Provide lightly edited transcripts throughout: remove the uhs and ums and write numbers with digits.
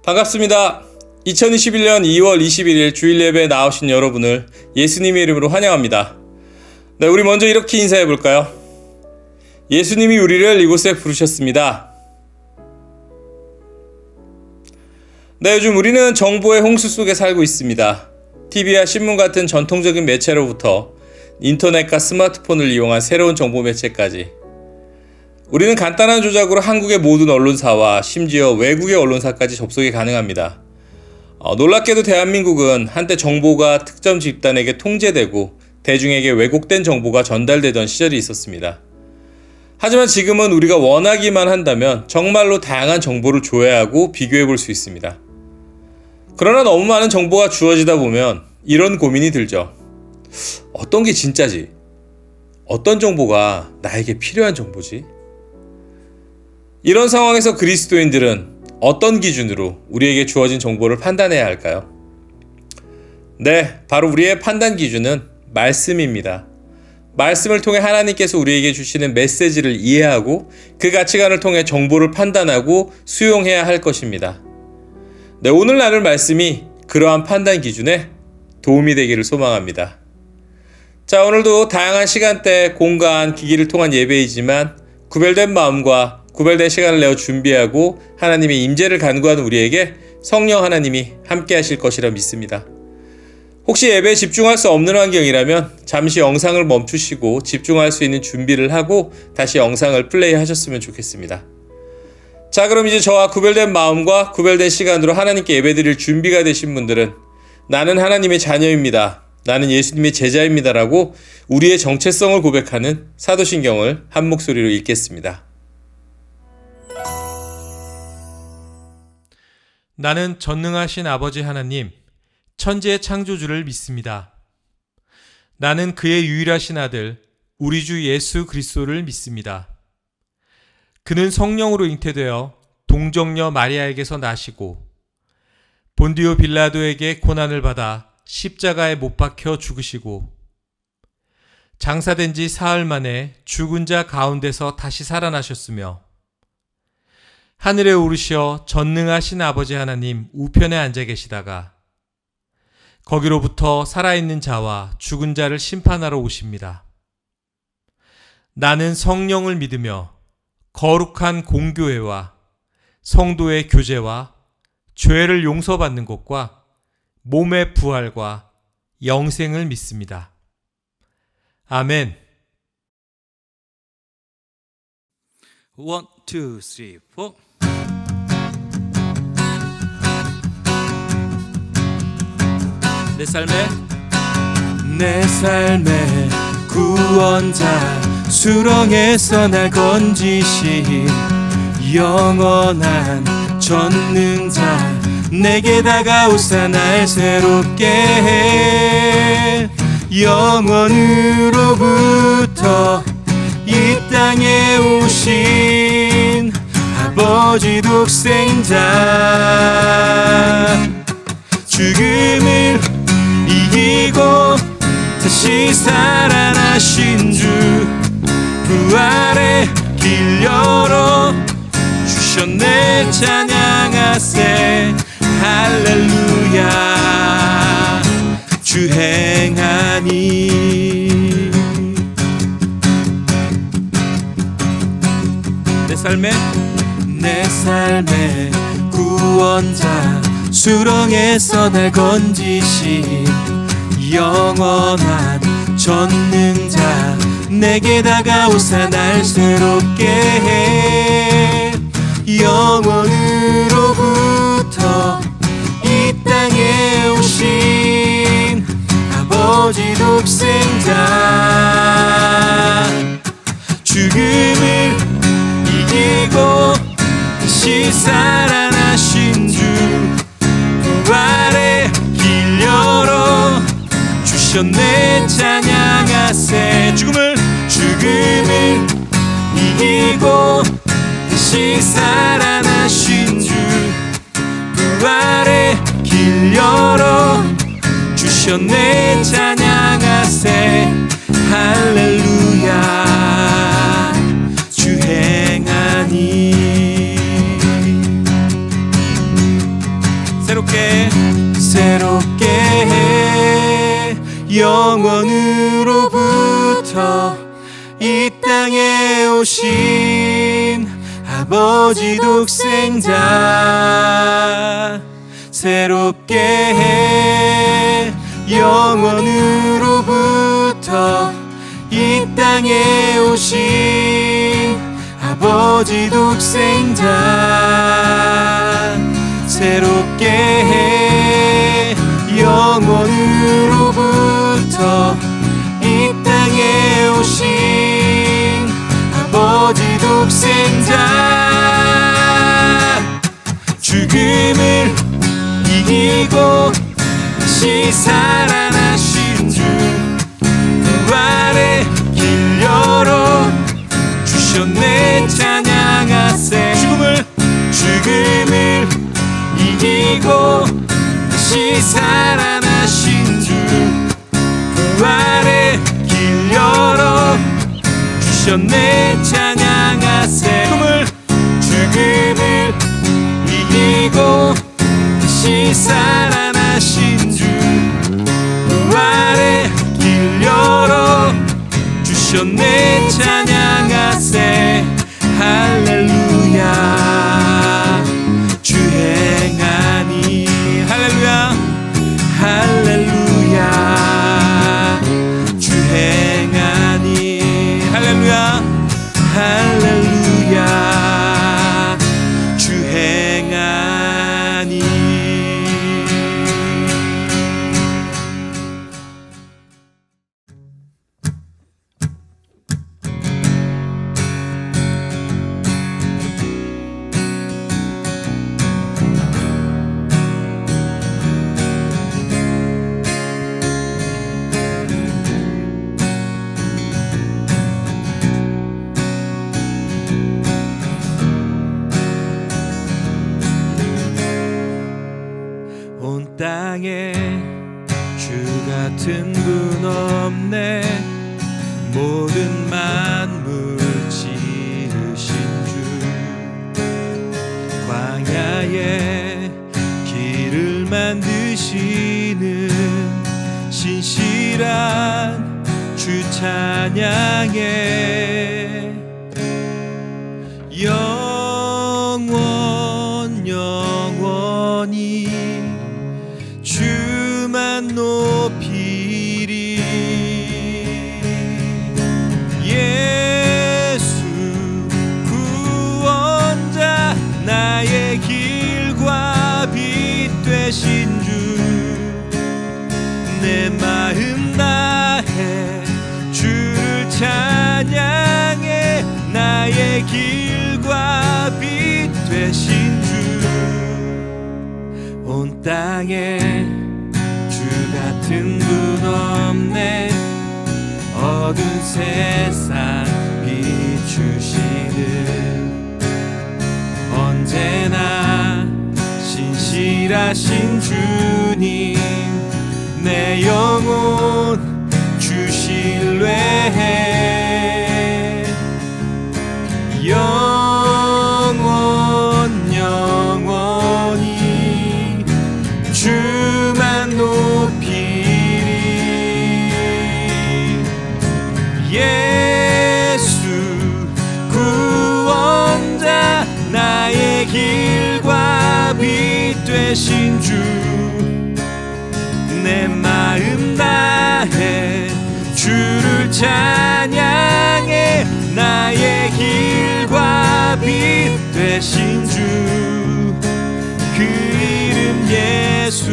반갑습니다. 2021년 2월 21일 주일 예배에 나오신 여러분을 예수님의 이름으로 환영합니다. 네, 우리 먼저 이렇게 인사해 볼까요? 예수님이 우리를 이곳에 부르셨습니다. 네, 요즘 우리는 정보의 홍수 속에 살고 있습니다. TV와 신문 같은 전통적인 매체로부터 인터넷과 스마트폰을 이용한 새로운 정보 매체까지 우리는 간단한 조작으로 한국의 모든 언론사와 심지어 외국의 언론사까지 접속이 가능합니다. 놀랍게도 대한민국은 한때 정보가 특정 집단에게 통제되고 대중에게 왜곡된 정보가 전달되던 시절이 있었습니다. 하지만 지금은 우리가 원하기만 한다면 정말로 다양한 정보를 조회하고 비교해 볼 수 있습니다. 그러나 너무 많은 정보가 주어지다 보면 이런 고민이 들죠. 어떤 게 진짜지? 어떤 정보가 나에게 필요한 정보지? 이런 상황에서 그리스도인들은 어떤 기준으로 우리에게 주어진 정보를 판단해야 할까요? 네, 바로 우리의 판단 기준은 말씀입니다. 말씀을 통해 하나님께서 우리에게 주시는 메시지를 이해하고 그 가치관을 통해 정보를 판단하고 수용해야 할 것입니다. 네, 오늘 나눌 말씀이 그러한 판단 기준에 도움이 되기를 소망합니다. 자, 오늘도 다양한 시간대, 공간, 기기를 통한 예배이지만 구별된 마음과 구별된 시간을 내어 준비하고 하나님의 임재를 간구하는 우리에게 성령 하나님이 함께 하실 것이라 믿습니다. 혹시 예배에 집중할 수 없는 환경이라면 잠시 영상을 멈추시고 집중할 수 있는 준비를 하고 다시 영상을 플레이 하셨으면 좋겠습니다. 자, 그럼 이제 저와 구별된 마음과 구별된 시간으로 하나님께 예배드릴 준비가 되신 분들은 나는 하나님의 자녀입니다. 나는 예수님의 제자입니다라고 우리의 정체성을 고백하는 사도신경을 한 목소리로 읽겠습니다. 나는 전능하신 아버지 하나님, 천지의 창조주를 믿습니다. 나는 그의 유일하신 아들, 우리 주 예수 그리스도를 믿습니다. 그는 성령으로 잉태되어 동정녀 마리아에게서 나시고 본디오 빌라도에게 고난을 받아 십자가에 못 박혀 죽으시고 장사된 지 사흘 만에 죽은 자 가운데서 다시 살아나셨으며 하늘에 오르시어 전능하신 아버지 하나님 우편에 앉아 계시다가 거기로부터 살아있는 자와 죽은 자를 심판하러 오십니다. 나는 성령을 믿으며 거룩한 공교회와 성도의 교제와 죄를 용서받는 것과 몸의 부활과 영생을 믿습니다. 아멘. 1, 2, 3, 4. 내 삶의 구원자 수렁에서 날 건지신 영원한 전능자 내게 다가오사 날 새롭게 해 영원으로부터 이 땅에 오신 아버지 독생자 죽음을 이기고 다시 살아나신 주 부활의 길 열어 주셨네 찬양하세 할렐루야 주 행하니 내 삶의 구원자 수렁에서 날 건지신 영원한 전능자 내게 다가오사 날 새롭게 해 영원으로부터 이 땅에 오신 아버지 독생자 죽음을 이기고 다시 살아나신 주 부활의 길 열어 주셨네 찬양하세 죽음을 이기고 다시 살아나신 주 부활의 길 열어 주셨네 찬양하세 할렐루야 주 행하니 새롭게 해. 영원으로부터 이 땅에 오신 아버지 독생자 새롭게 해. 영원으로부터 이 땅에 오신 아버지 독생자 새롭게 해. 영원으로부터 이 땅에 오신 아버지 독생자 죽음을 이기고 다시 살아나신 주 부활의 길 열어 주셨네. 찬양하세. 죽음을 이기고 다시 살아나신 주 부활의 길 열어 주셨네. 찬양하세. 죽음을 이기고 다시 살아나신 주 부활의 길 열어 주셨네. 찬양하세. 할렐루야 주 행하니. 할렐루야 할렐루야 주 행하니. 할렐루야 할렐루야 주 행하니. 온 땅에 주 같은 분 없네. 모든 만물 지으신 주 광야에 길을 만드시는 신실한 주 찬양해. 영원히 주만 높이리. 예수 구원자 나의 길과 빛 되신 주 내 마음 다해 주를 찬양해. 나의 길과 빛 되신 주 온 땅에 주 같은 분 없네. 어두운 세상 비추시는 언제나 신실하신 주님 내 영혼 주 신뢰해. 영원히 주만 높이리. 예수 구원자 나의 길과 빛 되신 주 내 마음 다해 주를 찬양해. 나의 길과 빛 되신 주 그 이름 예수.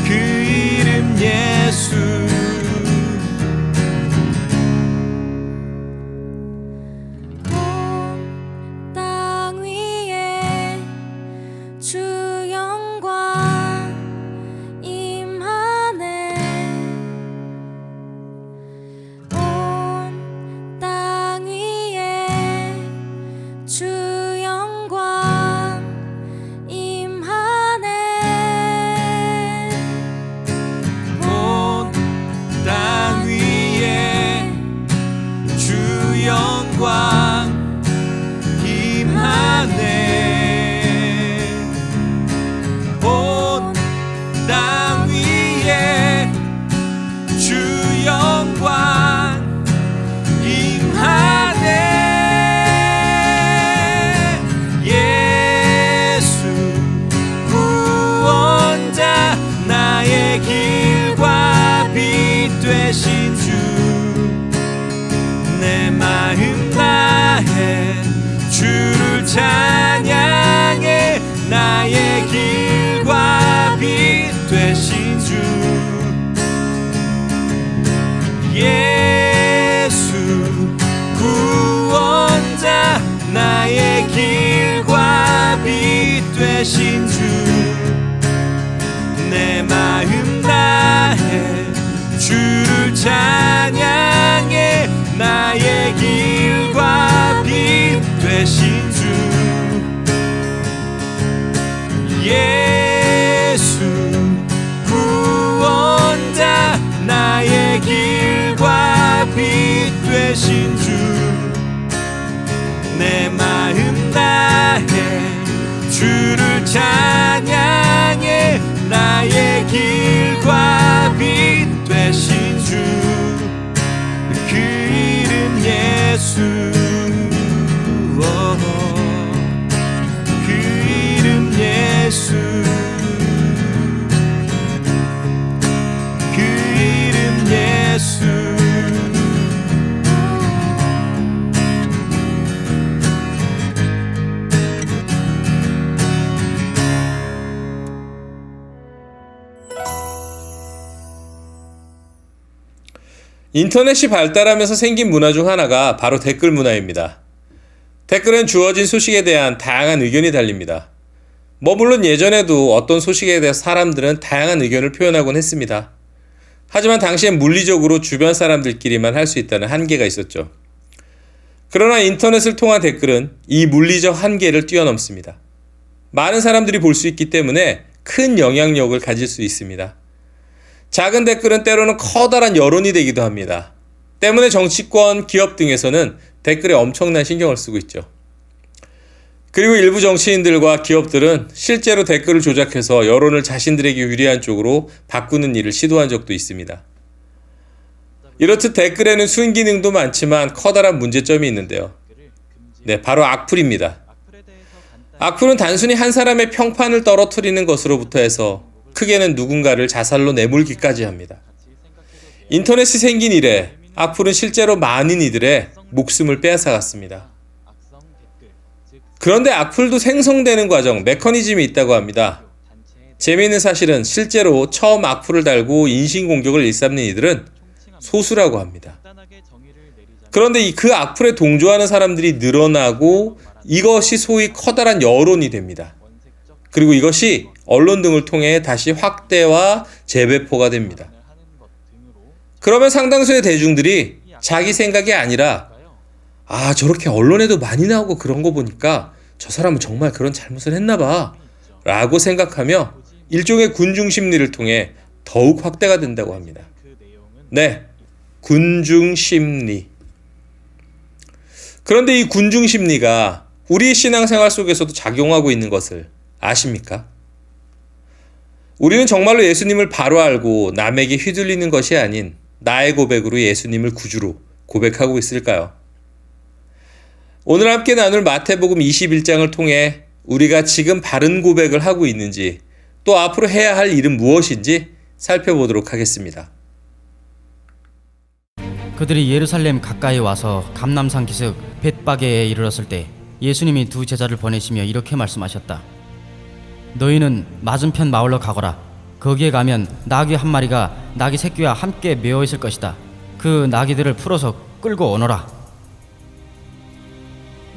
그 이름 예수. 온 땅 위에 주 영광 임하네. 온 땅 위에 주 영광 주를 찬양해 나의 길과 빛 되신 주 예수 구원자 나의 길과 빛 되신 주 내 마음 다해 주를 찬양해 나의 길과 빛 되신 주 예수 구원자 나의 길과 빛 되신 주 내 마음 다해 주를 찬양해 나의 길과 빛 되신 주 그 이름 예수 그 이름 예수 그 이름 예수 인터넷이 발달하면서 생긴 문화 중 하나가 바로 댓글 문화입니다. 댓글은 주어진 소식에 대한 다양한 의견이 달립니다. 물론 예전에도 어떤 소식에 대해 사람들은 다양한 의견을 표현하곤 했습니다. 하지만 당시엔 물리적으로 주변 사람들끼리만 할 수 있다는 한계가 있었죠. 그러나 인터넷을 통한 댓글은 이 물리적 한계를 뛰어넘습니다. 많은 사람들이 볼 수 있기 때문에 큰 영향력을 가질 수 있습니다. 작은 댓글은 때로는 커다란 여론이 되기도 합니다. 때문에 정치권, 기업 등에서는 댓글에 엄청난 신경을 쓰고 있죠. 그리고 일부 정치인들과 기업들은 실제로 댓글을 조작해서 여론을 자신들에게 유리한 쪽으로 바꾸는 일을 시도한 적도 있습니다. 이렇듯 댓글에는 순기능도 많지만 커다란 문제점이 있는데요. 네, 바로 악플입니다. 악플은 단순히 한 사람의 평판을 떨어뜨리는 것으로부터 해서 크게는 누군가를 자살로 내몰기까지 합니다. 인터넷이 생긴 이래 악플은 실제로 많은 이들의 목숨을 빼앗아갔습니다. 그런데 악플도 생성되는 과정, 메커니즘이 있다고 합니다. 재미있는 사실은 실제로 처음 악플을 달고 인신공격을 일삼는 이들은 소수라고 합니다. 그런데 그 악플에 동조하는 사람들이 늘어나고 이것이 소위 커다란 여론이 됩니다. 그리고 이것이 언론 등을 통해 다시 확대와 재배포가 됩니다. 그러면 상당수의 대중들이 자기 생각이 아니라 저렇게 언론에도 많이 나오고 그런 거 보니까 저 사람은 정말 그런 잘못을 했나 봐 라고 생각하며 일종의 군중심리를 통해 더욱 확대가 된다고 합니다. 네, 군중심리. 그런데 이 군중심리가 우리 신앙생활 속에서도 작용하고 있는 것을 아십니까? 우리는 정말로 예수님을 바로 알고 남에게 휘둘리는 것이 아닌 나의 고백으로 예수님을 구주로 고백하고 있을까요? 오늘 함께 나눌 마태복음 21장을 통해 우리가 지금 바른 고백을 하고 있는지 또 앞으로 해야 할 일은 무엇인지 살펴보도록 하겠습니다. 그들이 예루살렘 가까이 와서 감람산 기슭 벳바게에 이르렀을 때 예수님이 두 제자를 보내시며 이렇게 말씀하셨다. 너희는 맞은편 마을로 가거라. 거기에 가면 나귀 한 마리가 나귀 새끼와 함께 메어 있을 것이다. 그 나귀들을 풀어서 끌고 오너라.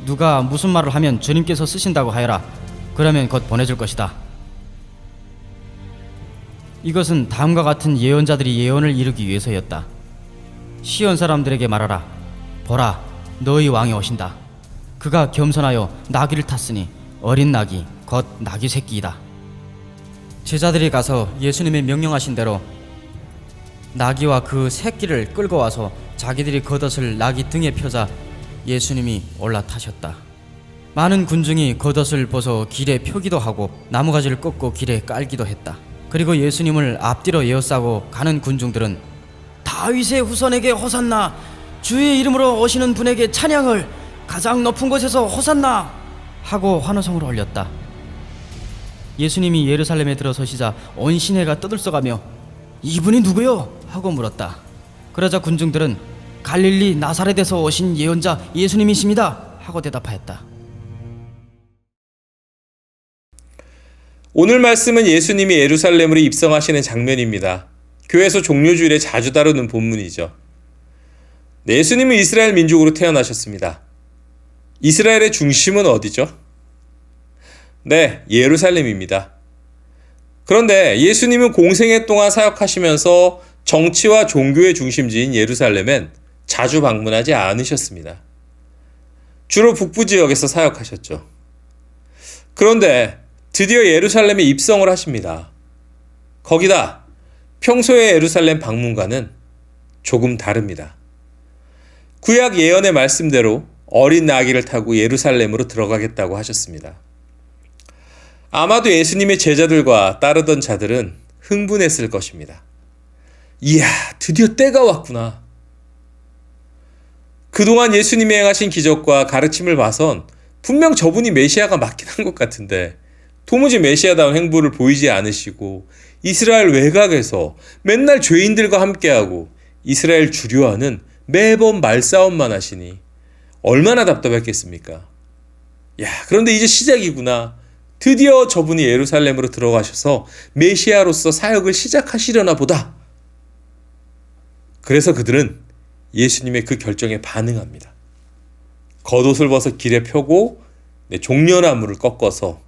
누가 무슨 말을 하면 주님께서 쓰신다고 하여라. 그러면 곧 보내줄 것이다. 이것은 다음과 같은 예언자들이 예언을 이루기 위해서였다. 시온 사람들에게 말하라. 보라, 너희 왕이 오신다. 그가 겸손하여 나귀를 탔으니 어린 나귀 곧 나귀 새끼이다. 제자들이 가서 예수님의 명령하신 대로 나귀와 그 새끼를 끌고 와서 자기들이 겉옷을 나귀 등에 펴자 예수님이 올라타셨다. 많은 군중이 겉옷을 벗어 길에 펴기도 하고 나무가지를 꺾고 길에 깔기도 했다. 그리고 예수님을 앞뒤로 에워싸고 가는 군중들은 다윗의 후손에게 호산나, 주의 이름으로 오시는 분에게 찬양을, 가장 높은 곳에서 호산나 하고 환호성을 올렸다. 예수님이 예루살렘에 들어서시자 온 시내가 떠들썩하며 이분이 누구요? 하고 물었다. 그러자 군중들은 갈릴리 나사렛에서 오신 예언자 예수님이십니다 하고 대답하였다. 오늘 말씀은 예수님이 예루살렘으로 입성하시는 장면입니다. 교회에서 종료주일에 자주 다루는 본문이죠. 네, 예수님은 이스라엘 민족으로 태어나셨습니다. 이스라엘의 중심은 어디죠? 네, 예루살렘입니다. 그런데 예수님은 공생애 동안 사역하시면서 정치와 종교의 중심지인 예루살렘엔 자주 방문하지 않으셨습니다. 주로 북부 지역에서 사역하셨죠. 그런데 드디어 예루살렘에 입성을 하십니다. 거기다 평소의 예루살렘 방문과는 조금 다릅니다. 구약 예언의 말씀대로 어린 나귀를 타고 예루살렘으로 들어가겠다고 하셨습니다. 아마도 예수님의 제자들과 따르던 자들은 흥분했을 것입니다. 이야, 드디어 때가 왔구나. 그동안 예수님이 행하신 기적과 가르침을 봐선 분명 저분이 메시아가 맞긴 한 것 같은데 도무지 메시아다운 행보를 보이지 않으시고 이스라엘 외곽에서 맨날 죄인들과 함께하고 이스라엘 주류와는 매번 말싸움만 하시니 얼마나 답답했겠습니까? 야, 그런데 이제 시작이구나. 드디어 저분이 예루살렘으로 들어가셔서 메시아로서 사역을 시작하시려나 보다. 그래서 그들은 예수님의 그 결정에 반응합니다. 겉옷을 벗어 길에 펴고 종려나무를 꺾어서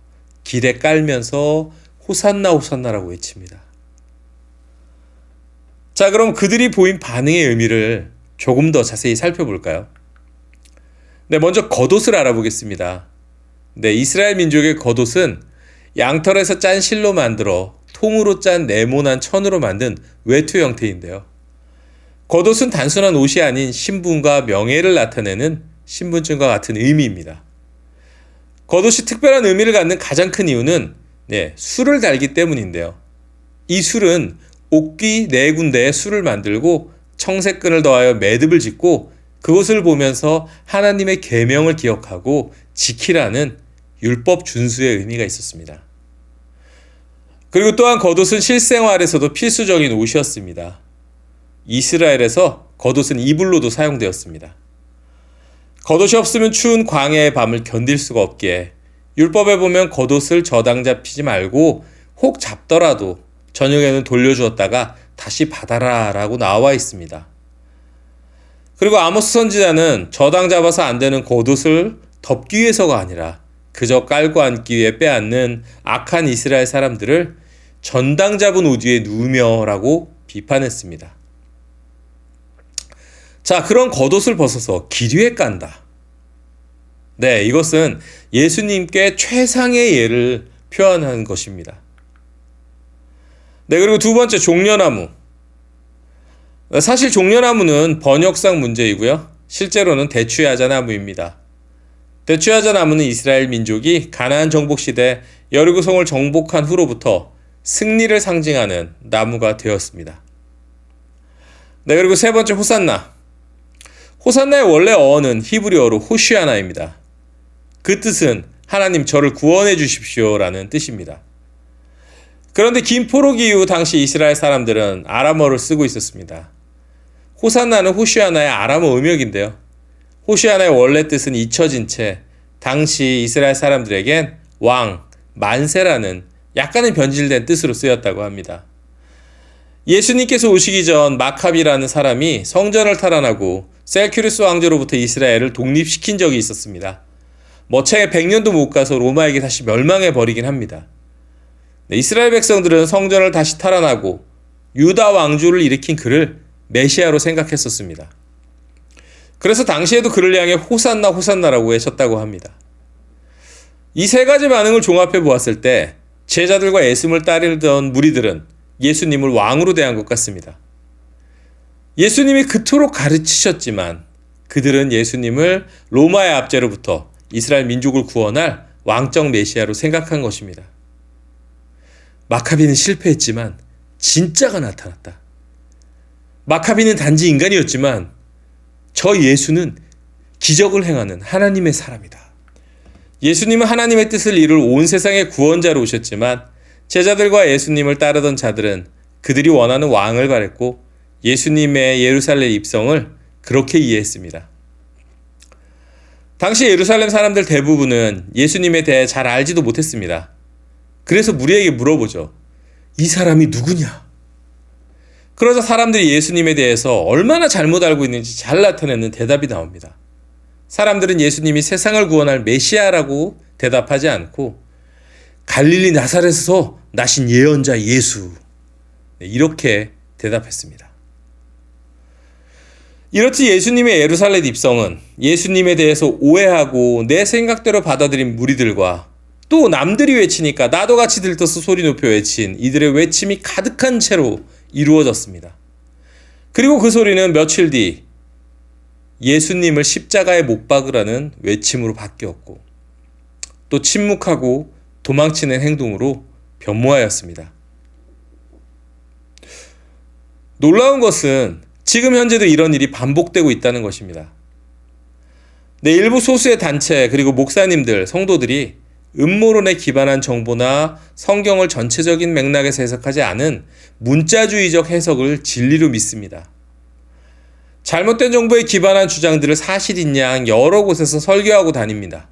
길에 깔면서 호산나 호산나라고 외칩니다. 자, 그럼 그들이 보인 반응의 의미를 조금 더 자세히 살펴볼까요? 네, 먼저 겉옷을 알아보겠습니다. 네, 이스라엘 민족의 겉옷은 양털에서 짠 실로 만들어 통으로 짠 네모난 천으로 만든 외투 형태인데요. 겉옷은 단순한 옷이 아닌 신분과 명예를 나타내는 신분증과 같은 의미입니다. 겉옷이 특별한 의미를 갖는 가장 큰 이유는 술을 달기 때문인데요. 이 술은 옥귀 4군데에 술을 만들고 청색끈을 더하여 매듭을 짓고 그것을 보면서 하나님의 계명을 기억하고 지키라는 율법 준수의 의미가 있었습니다. 그리고 또한 겉옷은 실생활에서도 필수적인 옷이었습니다. 이스라엘에서 겉옷은 이불로도 사용되었습니다. 겉옷이 없으면 추운 광야의 밤을 견딜 수가 없기에 율법에 보면 겉옷을 저당 잡히지 말고 혹 잡더라도 저녁에는 돌려주었다가 다시 받아라 라고 나와 있습니다. 그리고 아모스 선지자는 저당 잡아서 안 되는 겉옷을 덮기 위해서가 아니라 그저 깔고 앉기 위해 빼앗는 악한 이스라엘 사람들을 전당 잡은 옷 위에 누우며 라고 비판했습니다. 자, 그런 겉옷을 벗어서 길 위에 깐다. 네, 이것은 예수님께 최상의 예를 표현한 것입니다. 네, 그리고 두 번째, 종려나무. 사실 종려나무는 번역상 문제이고요. 실제로는 대추야자 나무입니다. 대추야자 나무는 이스라엘 민족이 가나안 정복 시대 여리고성을 정복한 후로부터 승리를 상징하는 나무가 되었습니다. 네, 그리고 세 번째, 호산나. 호산나의 원래 어원은 히브리어로 호시아나입니다. 그 뜻은 하나님 저를 구원해 주십시오 라는 뜻입니다. 그런데 긴 포로기 이후 당시 이스라엘 사람들은 아람어를 쓰고 있었습니다. 호산나는 호시아나의 아람어 음역인데요. 호시아나의 원래 뜻은 잊혀진 채 당시 이스라엘 사람들에겐 왕, 만세라는 약간은 변질된 뜻으로 쓰였다고 합니다. 예수님께서 오시기 전 마카비라는 사람이 성전을 탈환하고 셀큐리스 왕조로부터 이스라엘을 독립시킨 적이 있었습니다. 채 100년도 못 가서 로마에게 다시 멸망해 버리긴 합니다. 이스라엘 백성들은 성전을 다시 탈환하고 유다 왕조를 일으킨 그를 메시아로 생각했었습니다. 그래서 당시에도 그를 향해 호산나 호산나라고 외쳤다고 합니다. 이 세 가지 반응을 종합해 보았을 때 제자들과 예수님을 따르던 무리들은 예수님을 왕으로 대한 것 같습니다. 예수님이 그토록 가르치셨지만 그들은 예수님을 로마의 압제로부터 이스라엘 민족을 구원할 왕적 메시아로 생각한 것입니다. 마카비는 실패했지만 진짜가 나타났다. 마카비는 단지 인간이었지만 저 예수는 기적을 행하는 하나님의 사람이다. 예수님은 하나님의 뜻을 이룰 온 세상의 구원자로 오셨지만 제자들과 예수님을 따르던 자들은 그들이 원하는 왕을 바랬고 예수님의 예루살렘 입성을 그렇게 이해했습니다. 당시 예루살렘 사람들 대부분은 예수님에 대해 잘 알지도 못했습니다. 그래서 무리에게 물어보죠. 이 사람이 누구냐? 그러자 사람들이 예수님에 대해서 얼마나 잘못 알고 있는지 잘 나타내는 대답이 나옵니다. 사람들은 예수님이 세상을 구원할 메시아라고 대답하지 않고 갈릴리 나사렛에서 나신 예언자 예수, 이렇게 대답했습니다. 이렇듯 예수님의 예루살렘 입성은 예수님에 대해서 오해하고 내 생각대로 받아들인 무리들과 또 남들이 외치니까 나도 같이 들떠서 소리 높여 외친 이들의 외침이 가득한 채로 이루어졌습니다. 그리고 그 소리는 며칠 뒤 예수님을 십자가에 못 박으라는 외침으로 바뀌었고 또 침묵하고 도망치는 행동으로 변모하였습니다. 놀라운 것은 지금 현재도 이런 일이 반복되고 있다는 것입니다. 일부 소수의 단체 그리고 목사님들, 성도들이 음모론에 기반한 정보나 성경을 전체적인 맥락에서 해석하지 않은 문자주의적 해석을 진리로 믿습니다. 잘못된 정보에 기반한 주장들을 사실인 양 여러 곳에서 설교하고 다닙니다.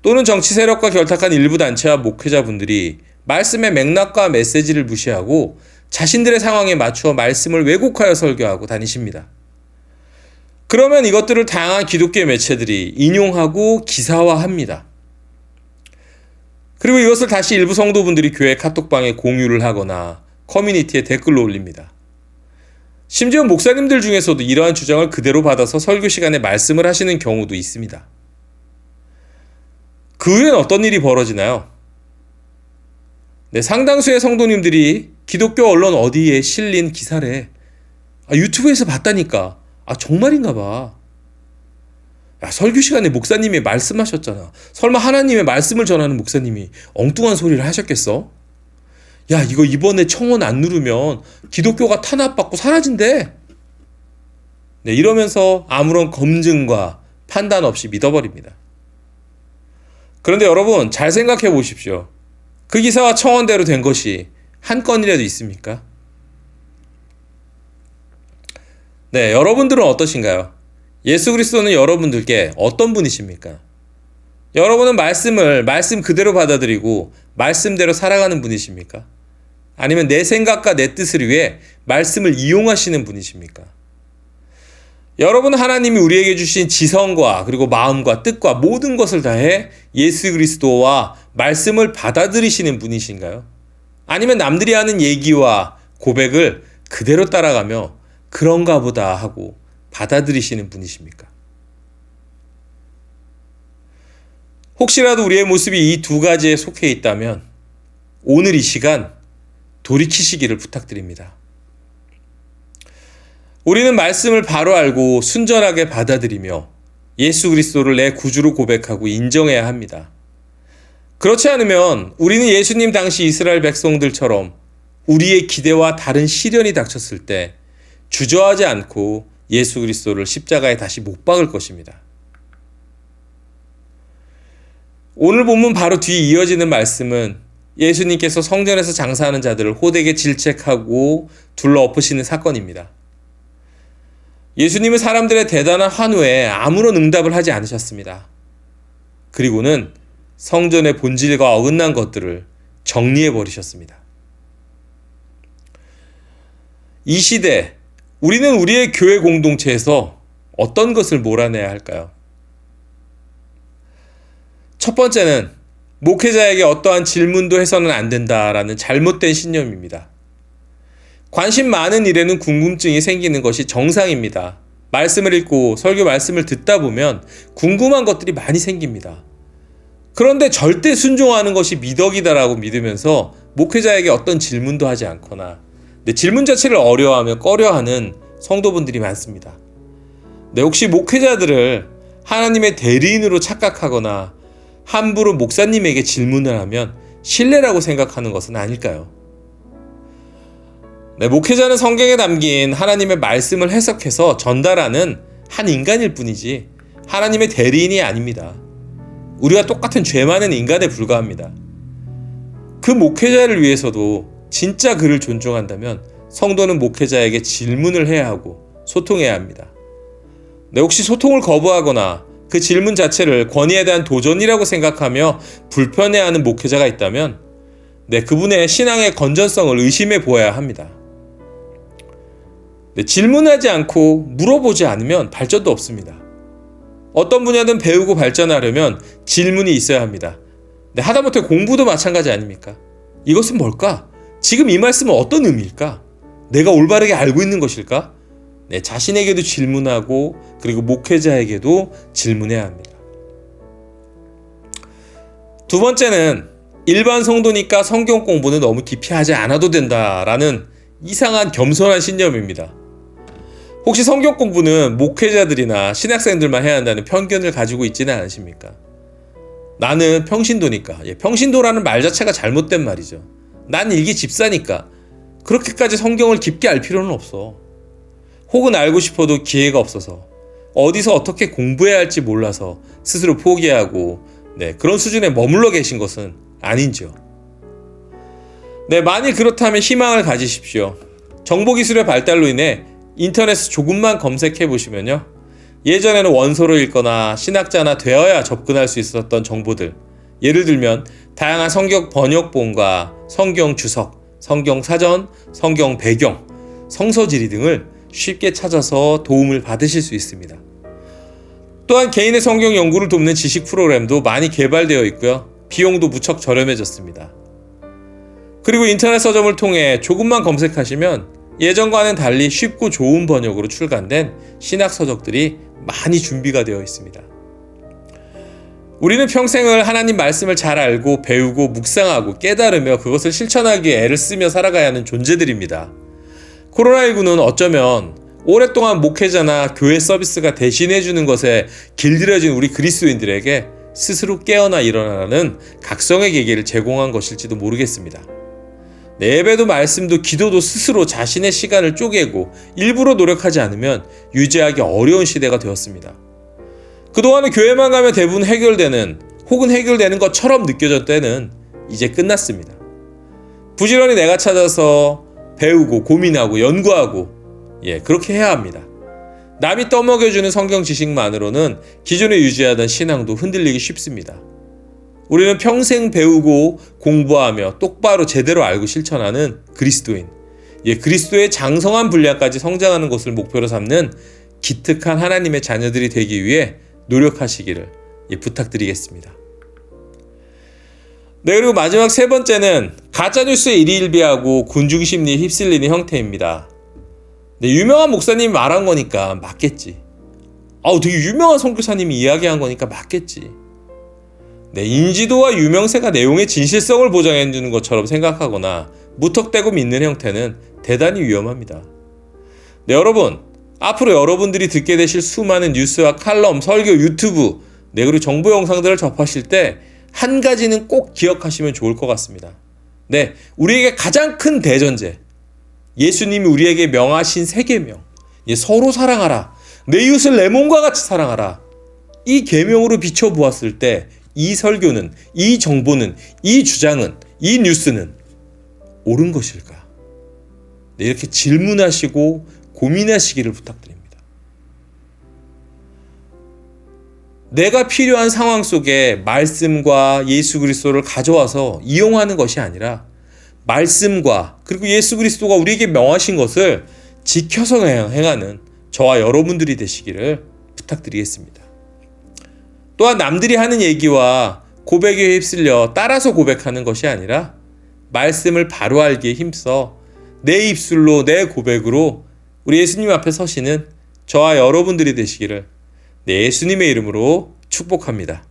또는 정치 세력과 결탁한 일부 단체와 목회자분들이 말씀의 맥락과 메시지를 무시하고 자신들의 상황에 맞추어 말씀을 왜곡하여 설교하고 다니십니다. 그러면 이것들을 다양한 기독교 매체들이 인용하고 기사화합니다. 그리고 이것을 다시 일부 성도분들이 교회 카톡방에 공유를 하거나 커뮤니티에 댓글로 올립니다. 심지어 목사님들 중에서도 이러한 주장을 그대로 받아서 설교 시간에 말씀을 하시는 경우도 있습니다. 그 후엔 어떤 일이 벌어지나요? 상당수의 성도님들이 기독교 언론 어디에 실린 기사래. 유튜브에서 봤다니까. 정말인가 봐. 설교 시간에 목사님이 말씀하셨잖아. 설마 하나님의 말씀을 전하는 목사님이 엉뚱한 소리를 하셨겠어? 이거 이번에 청원 안 누르면 기독교가 탄압받고 사라진대. 이러면서 아무런 검증과 판단 없이 믿어버립니다. 그런데 여러분, 잘 생각해 보십시오. 그 기사와 청원대로 된 것이 한 건이라도 있습니까? 여러분들은 어떠신가요? 예수 그리스도는 여러분들께 어떤 분이십니까? 여러분은 말씀 그대로 받아들이고 말씀대로 살아가는 분이십니까? 아니면 내 생각과 내 뜻을 위해 말씀을 이용하시는 분이십니까? 여러분은 하나님이 우리에게 주신 지성과 그리고 마음과 뜻과 모든 것을 다해 예수 그리스도와 말씀을 받아들이시는 분이신가요? 아니면 남들이 하는 얘기와 고백을 그대로 따라가며 그런가 보다 하고 받아들이시는 분이십니까? 혹시라도 우리의 모습이 이 두 가지에 속해 있다면 오늘 이 시간 돌이키시기를 부탁드립니다. 우리는 말씀을 바로 알고 순전하게 받아들이며 예수 그리스도를 내 구주로 고백하고 인정해야 합니다. 그렇지 않으면 우리는 예수님 당시 이스라엘 백성들처럼 우리의 기대와 다른 시련이 닥쳤을 때 주저하지 않고 예수 그리스도를 십자가에 다시 못 박을 것입니다. 오늘 본문 바로 뒤에 이어지는 말씀은 예수님께서 성전에서 장사하는 자들을 호되게 질책하고 둘러엎으시는 사건입니다. 예수님은 사람들의 대단한 환호에 아무런 응답을 하지 않으셨습니다. 그리고는 성전의 본질과 어긋난 것들을 정리해버리셨습니다. 이 시대, 우리는 우리의 교회 공동체에서 어떤 것을 몰아내야 할까요? 첫 번째는 목회자에게 어떠한 질문도 해서는 안 된다라는 잘못된 신념입니다. 관심 많은 일에는 궁금증이 생기는 것이 정상입니다. 말씀을 읽고 설교 말씀을 듣다 보면 궁금한 것들이 많이 생깁니다. 그런데 절대 순종하는 것이 미덕이다라고 믿으면서 목회자에게 어떤 질문도 하지 않거나 질문 자체를 어려워하며 꺼려하는 성도분들이 많습니다. 혹시 목회자들을 하나님의 대리인으로 착각하거나 함부로 목사님에게 질문을 하면 신뢰라고 생각하는 것은 아닐까요? 목회자는 성경에 담긴 하나님의 말씀을 해석해서 전달하는 한 인간일 뿐이지 하나님의 대리인이 아닙니다. 우리가 똑같은 죄 많은 인간에 불과합니다. 그 목회자를 위해서도 진짜 그를 존중한다면 성도는 목회자에게 질문을 해야 하고 소통해야 합니다. 혹시 소통을 거부하거나 그 질문 자체를 권위에 대한 도전이라고 생각하며 불편해하는 목회자가 있다면 그분의 신앙의 건전성을 의심해 보아야 합니다. 질문하지 않고 물어보지 않으면 발전도 없습니다. 어떤 분야든 배우고 발전하려면 질문이 있어야 합니다. 하다못해 공부도 마찬가지 아닙니까? 이것은 뭘까? 지금 이 말씀은 어떤 의미일까? 내가 올바르게 알고 있는 것일까? 자신에게도 질문하고 그리고 목회자에게도 질문해야 합니다. 두 번째는 일반 성도니까 성경 공부는 너무 깊이 하지 않아도 된다라는 이상한 겸손한 신념입니다. 혹시 성경 공부는 목회자들이나 신학생들만 해야 한다는 편견을 가지고 있지는 않으십니까? 나는 평신도니까, 평신도라는 말 자체가 잘못된 말이죠. 난 일기 집사니까 그렇게까지 성경을 깊게 알 필요는 없어. 혹은 알고 싶어도 기회가 없어서, 어디서 어떻게 공부해야 할지 몰라서 스스로 포기하고 그런 수준에 머물러 계신 것은 아닌지요. 만일 그렇다면 희망을 가지십시오. 정보기술의 발달로 인해 인터넷에 조금만 검색해 보시면요, 예전에는 원서로 읽거나 신학자나 되어야 접근할 수 있었던 정보들, 예를 들면 다양한 성경 번역본과 성경 주석, 성경 사전, 성경 배경, 성서지리 등을 쉽게 찾아서 도움을 받으실 수 있습니다. 또한 개인의 성경 연구를 돕는 지식 프로그램도 많이 개발되어 있고요, 비용도 무척 저렴해졌습니다. 그리고 인터넷 서점을 통해 조금만 검색하시면 예전과는 달리 쉽고 좋은 번역으로 출간된 신학 서적들이 많이 준비가 되어 있습니다. 우리는 평생을 하나님 말씀을 잘 알고 배우고 묵상하고 깨달으며 그것을 실천하기 위해 애를 쓰며 살아가야 하는 존재들입니다. 코로나19는 어쩌면 오랫동안 목회자나 교회 서비스가 대신해주는 것에 길들여진 우리 그리스도인들에게 스스로 깨어나 일어나는 각성의 계기를 제공한 것일지도 모르겠습니다. 예배도 말씀도 기도도 스스로 자신의 시간을 쪼개고 일부러 노력하지 않으면 유지하기 어려운 시대가 되었습니다. 그동안은 교회만 가면 대부분 해결되는 혹은 해결되는 것처럼 느껴졌던 때는 이제 끝났습니다. 부지런히 내가 찾아서 배우고 고민하고 연구하고 그렇게 해야 합니다. 남이 떠먹여주는 성경 지식만으로는 기존에 유지하던 신앙도 흔들리기 쉽습니다. 우리는 평생 배우고 공부하며 똑바로 제대로 알고 실천하는 그리스도인, 그리스도의 장성한 분량까지 성장하는 것을 목표로 삼는 기특한 하나님의 자녀들이 되기 위해 노력하시기를 부탁드리겠습니다. 그리고 마지막 세 번째는 가짜뉴스에 일희일비하고 군중심리에 휩쓸리는 형태입니다. 유명한 목사님이 말한 거니까 맞겠지. 되게 유명한 선교사님이 이야기한 거니까 맞겠지. 인지도와 유명세가 내용의 진실성을 보장해주는 것처럼 생각하거나 무턱대고 믿는 형태는 대단히 위험합니다. 여러분, 앞으로 여러분들이 듣게 되실 수많은 뉴스와 칼럼, 설교, 유튜브, 그리고 정보 영상들을 접하실 때 한 가지는 꼭 기억하시면 좋을 것 같습니다. 우리에게 가장 큰 대전제, 예수님이 우리에게 명하신 세 계명, 서로 사랑하라, 내 이웃을 내 몸과 같이 사랑하라, 이 계명으로 비춰보았을 때 이 설교는, 이 정보는, 이 주장은, 이 뉴스는 옳은 것일까? 이렇게 질문하시고 고민하시기를 부탁드립니다. 내가 필요한 상황 속에 말씀과 예수 그리스도를 가져와서 이용하는 것이 아니라 말씀과 그리고 예수 그리스도가 우리에게 명하신 것을 지켜서 행하는 저와 여러분들이 되시기를 부탁드리겠습니다. 또한 남들이 하는 얘기와 고백에 휩쓸려 따라서 고백하는 것이 아니라 말씀을 바로 알기에 힘써 내 입술로 내 고백으로 우리 예수님 앞에 서시는 저와 여러분들이 되시기를 예수님의 이름으로 축복합니다.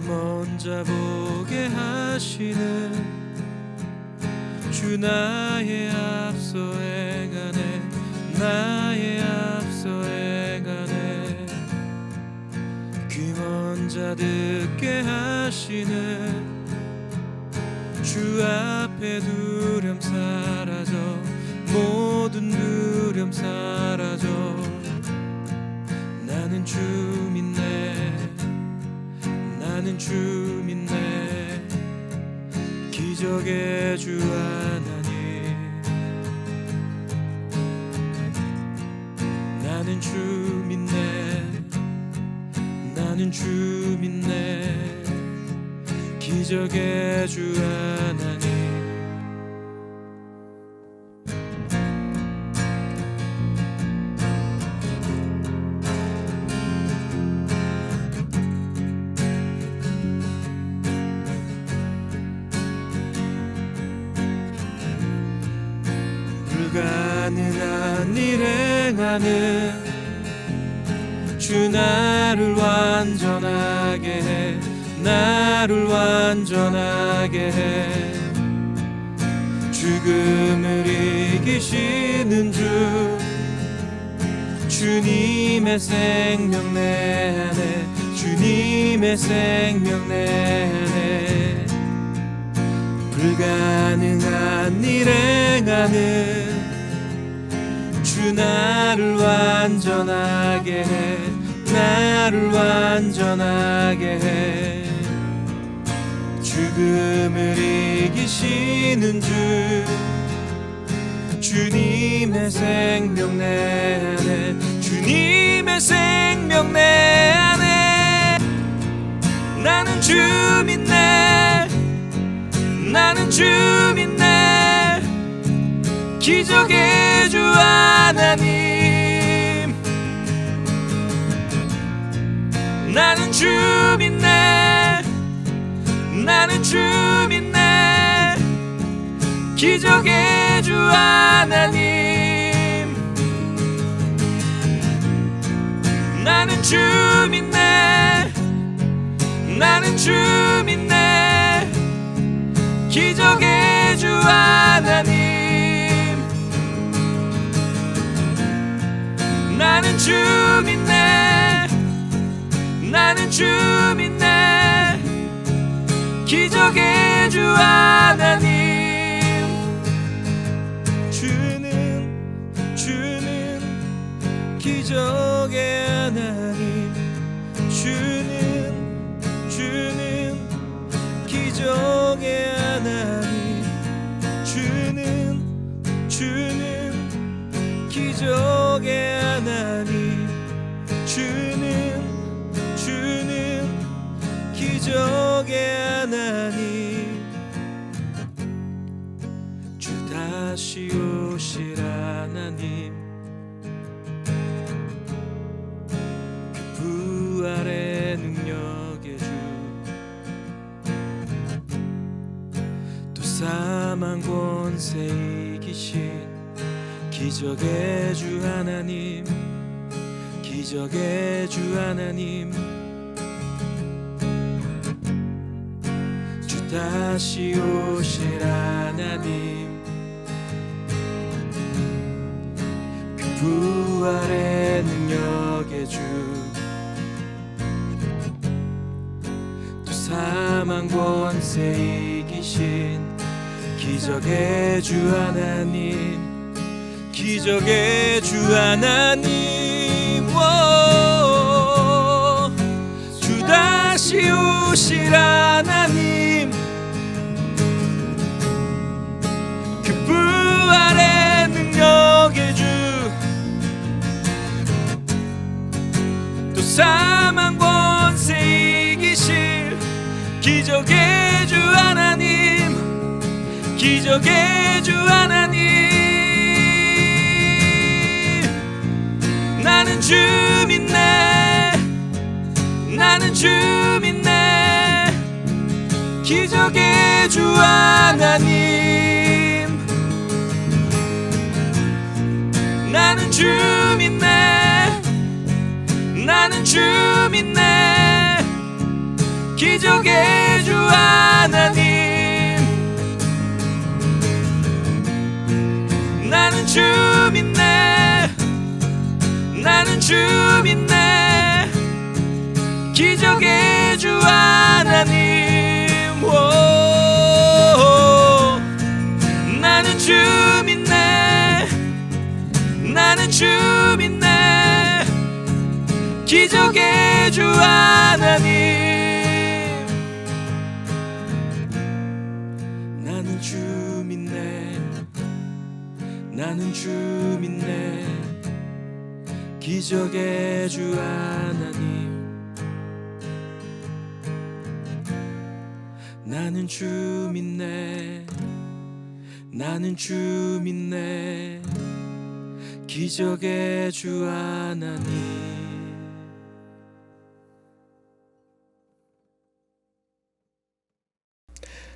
먼저 보게 하시는 주 나의 앞서 행하네, 나의 앞서 행하네. 귀먼 자 듣게 하시는 주 앞에 두려움 사라져, 모든 두려움 사라져. 나는 주 믿네, 주민네 기적의 주 하나님 나는 주민네 나는 주민네 기적의 주 하나님 불가능한 일 행하는 주 나를 완전하게 해 나를 완전하게 해 죽음을 이기시는 주 주님의 생명 내 안에 주님의 생명 내 안에 불가능한 일 행하는 주 나를 완전하게 해 나를 완전하게 해 죽음을 이기시는 주 주님의 생명 내 안에 주님의 생명 내 안에 나는 주민네 나는 주민네 기적의 주 하나님 나는 주민네 나는 주민네 기적의 주 하나님 나는 주민네 나는 주민네 기적의 주 하나님 나는 주민네 나는 주민네 기적의 주 하나님 주는 기적의 하나님 주는 기적의 하나님 주는 기적의 하나님 주는 기적의 하나님 주 다시 오실 하나님 그 부활의 능력의 주 또 사망 권세 이기신 기적의 주 하나님 기적의 주 하나님 주 다시 오실 하나님 그 부활의 능력의 주 또 사망 권세 이기신 기적의 주 하나님 기적의 주 하나님 주 다시 오실 하나님 그 부활의 능력의 주 또 사망 권세 이기실 기적의 주 하나님 기적의 주 하나님 나는 주민네 나는 주민네 기적의 주 하나님 나는 주민네 나는 주민네 기적의 주 하나님 나는 주민네 나는 주민네 기적의 주 하나님 나는 주민네 나는 주민네 기적의 주 하나님 나는 주 믿네. 기적의 주 하나님, 나는 주 믿네. 나는 주 믿네. 기적의 주 하나님.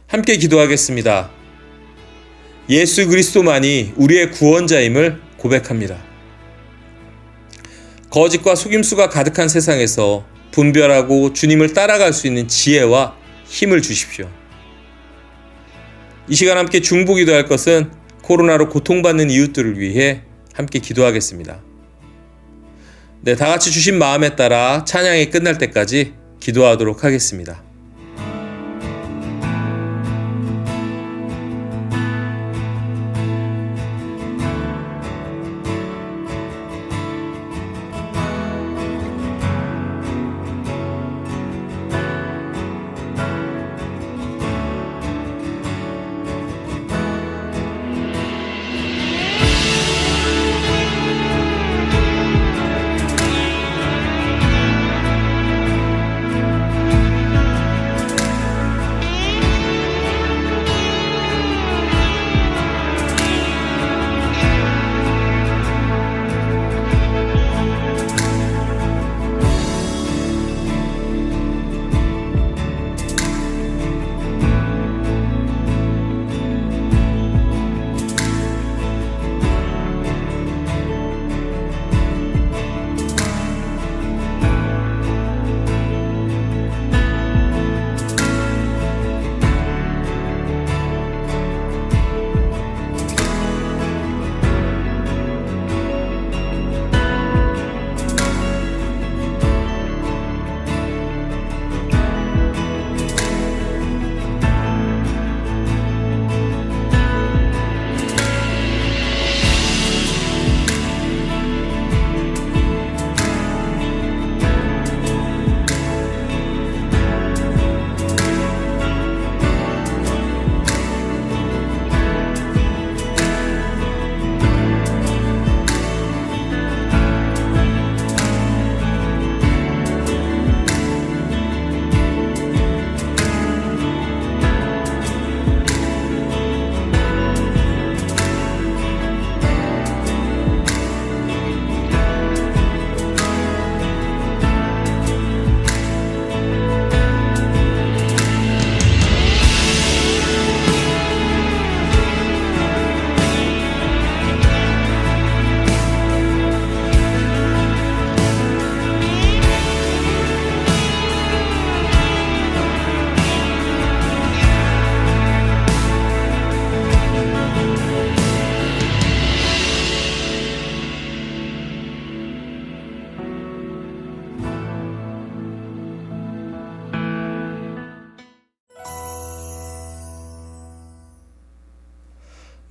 함께 기도하겠습니다. 예수 그리스도만이 우리의 구원자임을 고백합니다. 거짓과 속임수가 가득한 세상에서 분별하고 주님을 따라갈 수 있는 지혜와 힘을 주십시오. 이 시간 함께 중보 기도할 것은 코로나로 고통받는 이웃들을 위해 함께 기도하겠습니다. 네, 다 같이 주신 마음에 따라 찬양이 끝날 때까지 기도하도록 하겠습니다.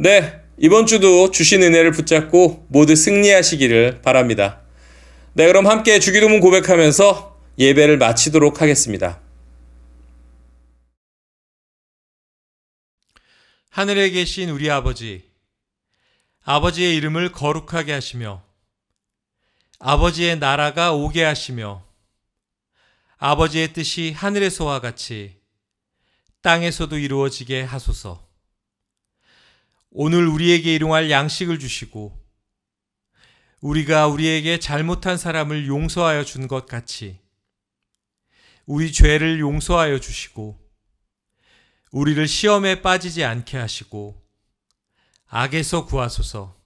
네, 이번 주도 주신 은혜를 붙잡고 모두 승리하시기를 바랍니다. 네, 그럼 함께 주기도문 고백하면서 예배를 마치도록 하겠습니다. 하늘에 계신 우리 아버지, 아버지의 이름을 거룩하게 하시며 아버지의 나라가 오게 하시며 아버지의 뜻이 하늘에서와 같이 땅에서도 이루어지게 하소서. 오늘 우리에게 일용할 양식을 주시고 우리가 우리에게 잘못한 사람을 용서하여 준 것 같이 우리 죄를 용서하여 주시고 우리를 시험에 빠지지 않게 하시고 악에서 구하소서.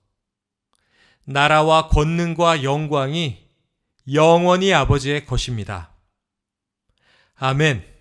나라와 권능과 영광이 영원히 아버지의 것입니다. 아멘.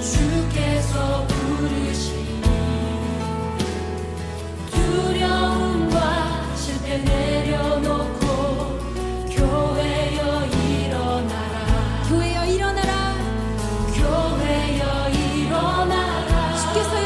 주께서 부르시니 주께서